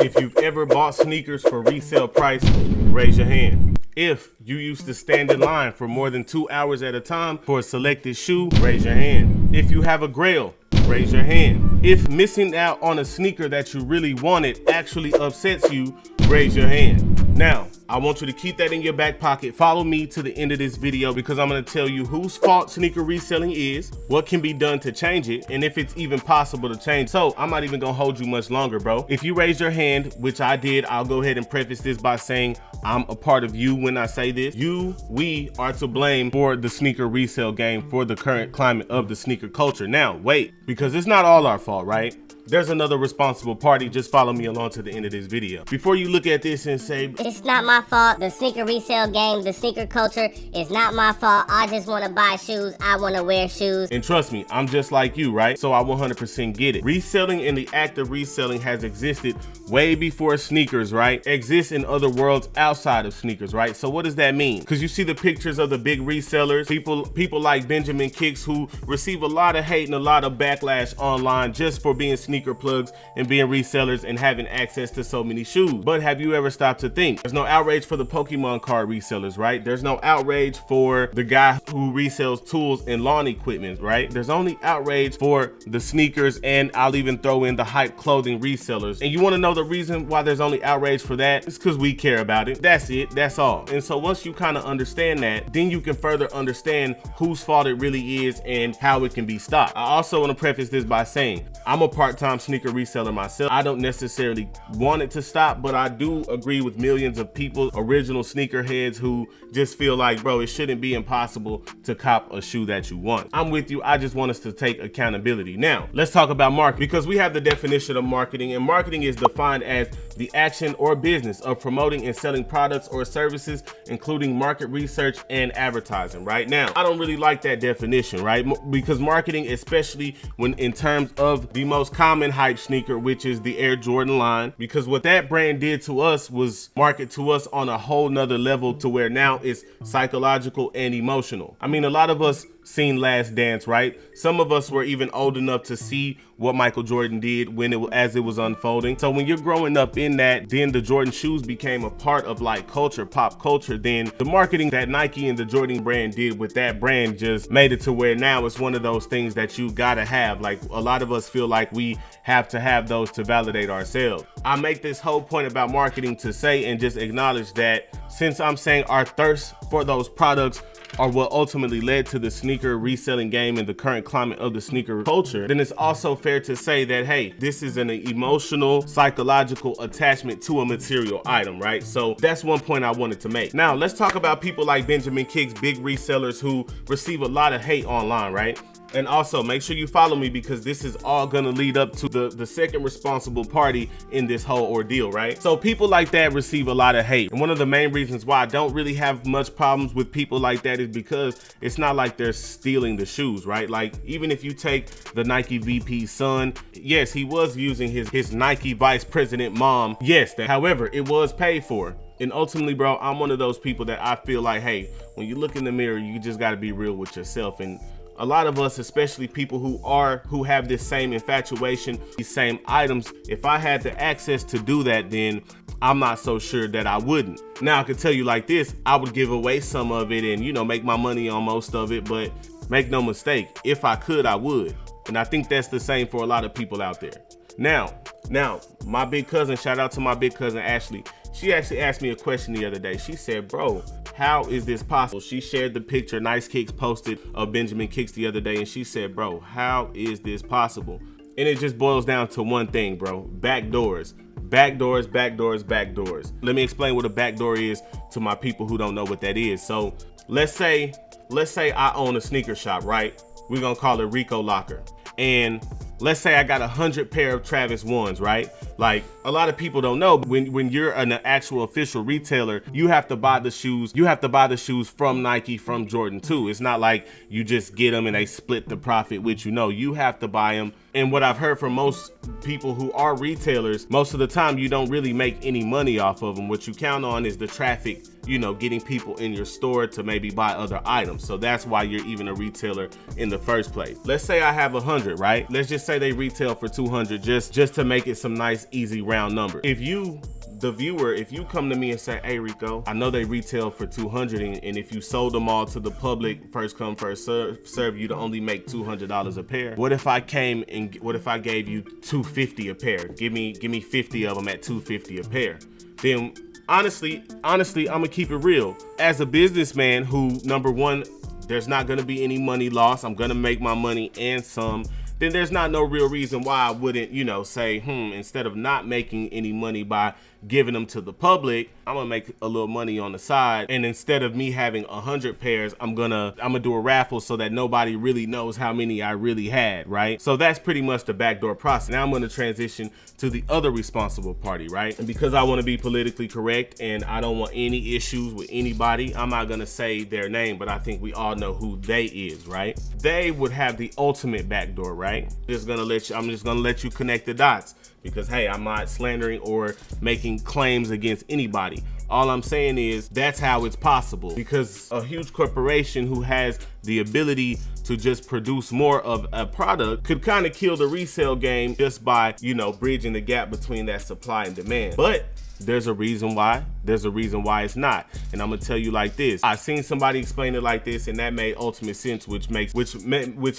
If you've ever bought sneakers for resale price, raise your hand. If you used to stand in line for more than 2 hours at a time for a selected shoe, raise your hand. If you have a grail, raise your hand. If missing out on a sneaker that you really wanted actually upsets you, raise your hand. Now, I want you to keep that in your back pocket. Follow me to the end of this video because I'm going to tell you whose fault sneaker reselling is, what can be done to change it, and if it's even possible to change. So I'm not even going to hold you much longer, bro. If you raise your hand, which I did, I'll go ahead and preface this by saying I'm a part of you when I say this. We are to blame for the sneaker resale game, for the current climate of the sneaker culture. Now, wait, because it's not all our fault, right? There's another responsible party. Just follow me along to the end of this video. Before you look at this and say, it's not my fault, the sneaker resale game, the sneaker culture is not my fault. I just want to buy shoes. I want to wear shoes. And trust me, I'm just like you, right? So I 100% get it. Reselling and the act of reselling has existed way before sneakers, right? Exists in other worlds outside of sneakers, right? So what does that mean? Because you see the pictures of the big resellers, people like Benjamin Kicks, who receive a lot of hate and a lot of backlash online just for being sneaker plugs and being resellers and having access to so many shoes. But have you ever stopped to think? There's no outrage for the Pokemon card resellers, right? There's no outrage for the guy who resells tools and lawn equipment, right? There's only outrage for the sneakers, and I'll even throw in the hype clothing resellers. And you want to know the reason why there's only outrage for that? It's because we care about it. That's it. That's all. And so once you kind of understand that, then you can further understand whose fault it really is and how it can be stopped. I also want to preface this by saying I'm a part-time sneaker reseller myself. I don't necessarily want it to stop, but I do agree with millions of people, original sneakerheads, who just feel like, bro, it shouldn't be impossible to cop a shoe that you want. I'm with you. I just want us to take accountability. Now, let's talk about marketing, because we have the definition of marketing, and marketing is defined as the action or business of promoting and selling products or services, including market research and advertising. Right now, I don't really like that definition, right? Because marketing, especially when in terms of the most common hype sneaker, which is the Air Jordan line, because what that brand did to us was market to us on a whole nother level, to where now it's psychological and emotional. I mean, a lot of us seen Last Dance, right? Some of us were even old enough to see what Michael Jordan did as it was unfolding. So when you're growing up in that, then the Jordan shoes became a part of like culture, pop culture. Then the marketing that Nike and the Jordan brand did with that brand just made it to where now it's one of those things that you gotta have. Like, a lot of us feel like we have to have those to validate ourselves. I make this whole point about marketing to say and just acknowledge that since I'm saying our thirst for those products are what ultimately led to the sneaker reselling game and the current climate of the sneaker culture, then it's also fair to say that, hey, this is an emotional, psychological attachment to a material item, right? So that's one point I wanted to make. Now, let's talk about people like Benjamin Kicks, big resellers who receive a lot of hate online, right? And also make sure you follow me, because this is all gonna lead up to the second responsible party in this whole ordeal, right? So people like that receive a lot of hate. And one of the main reasons why I don't really have much problems with people like that is because it's not like they're stealing the shoes, right? Like, even if you take the Nike VP's son, yes, he was using his Nike vice president mom. Yes, however, it was paid for. And ultimately, bro, I'm one of those people that I feel like, hey, when you look in the mirror, you just gotta be real with yourself. And a lot of us, especially people who have this same infatuation, these same items, if I had the access to do that, then I'm not so sure that I wouldn't. Now, I could tell you like this, I would give away some of it and, you know, make my money on most of it, but make no mistake, if I could, I would. And I think that's the same for a lot of people out there. Now, my big cousin, shout out to my big cousin, Ashley. She actually asked me a question the other day. She said, bro, how is this possible? She shared the picture Nice Kicks posted of Benjamin Kicks the other day, and she said, bro, how is this possible? And it just boils down to one thing, bro. Backdoors. Backdoors, backdoors, backdoors. Let me explain what a backdoor is to my people who don't know what that is. So let's say I own a sneaker shop, right? We're gonna call it Rico Locker. And let's say I got 100 pair of Travis ones, right? Like, a lot of people don't know, when you're an actual official retailer, you have to buy the shoes. You have to buy the shoes from Nike, from Jordan too. It's not like you just get them and they split the profit with you. No, you have to buy them. And what I've heard from most people who are retailers, most of the time you don't really make any money off of them. What you count on is the traffic, you know, getting people in your store to maybe buy other items. So that's why you're even a retailer in the first place. Let's say I have 100, right? Let's just say they retail for 200 just to make it some nice easy round number. If you, the viewer, if you come to me and say, hey Rico, I know they retail for 200 and if you sold them all to the public, first come, first serve, you'd only make $200 a pair. What if I came and what if I gave you $250 a pair? Give me 50 of them at $250 a pair. Then honestly, I'm gonna keep it real. As a businessman who, number one, there's not gonna be any money lost. I'm gonna make my money and some. Then there's not no real reason why I wouldn't, you know, say, instead of not making any money by giving them to the public, I'm gonna make a little money on the side. And instead of me having 100 pairs, I'm gonna do a raffle so that nobody really knows how many I really had, right? So that's pretty much the backdoor process. Now I'm gonna transition to the other responsible party, right? And because I wanna be politically correct and I don't want any issues with anybody, I'm not gonna say their name, but I think we all know who they is, right? They would have the ultimate backdoor, right? I'm just gonna let you connect the dots. Because hey, I'm not slandering or making claims against anybody. All I'm saying is that's how it's possible. Because a huge corporation who has the ability to just produce more of a product could kind of kill the resale game just by, you know, bridging the gap between that supply and demand. But there's a reason why. There's a reason why it's not. And I'm gonna tell you like this. I seen somebody explain it like this, and that made ultimate sense, which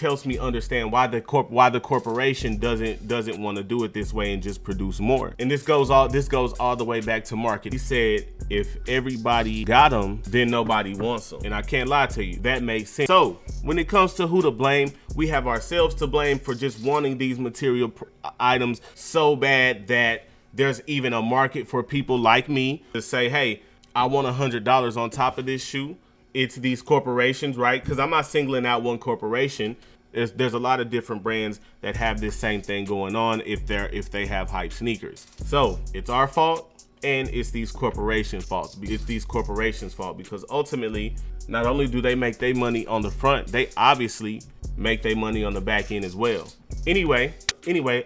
helps me understand why the corporation doesn't want to do it this way and just produce more. And this goes all the way back to market. He said, if everybody got them, then nobody wants them. And I can't lie to you, that makes sense. So when it comes to who to blame, we have ourselves to blame for just wanting these material items so bad that there's even a market for people like me to say, hey, I want $100 on top of this shoe. It's these corporations, right? Because I'm not singling out one corporation. There's a lot of different brands that have this same thing going on if they have hype sneakers. So it's our fault and it's these corporations' fault. It's these corporations' fault because ultimately, not only do they make their money on the front, they obviously make their money on the back end as well. Anyway,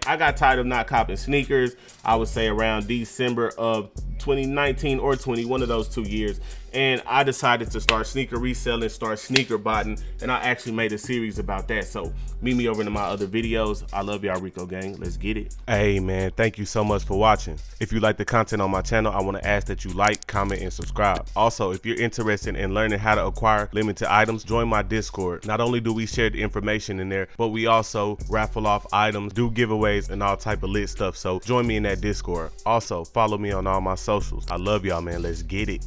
I got tired of not copping sneakers. I would say around December of 2019 or 20, one of those 2 years. And I decided to start sneaker reselling, start sneaker botting, and I actually made a series about that. So meet me over in my other videos. I love y'all, Rico gang. Let's get it. Hey man, thank you so much for watching. If you like the content on my channel, I want to ask that you like, comment, and subscribe. Also, if you're interested in learning how to acquire limited items, join my Discord. Not only do we share the information in there, but we also raffle off items, do giveaways, and all type of lit stuff. So join me in that Discord. Also, follow me on all my socials. I love y'all, man. Let's get it.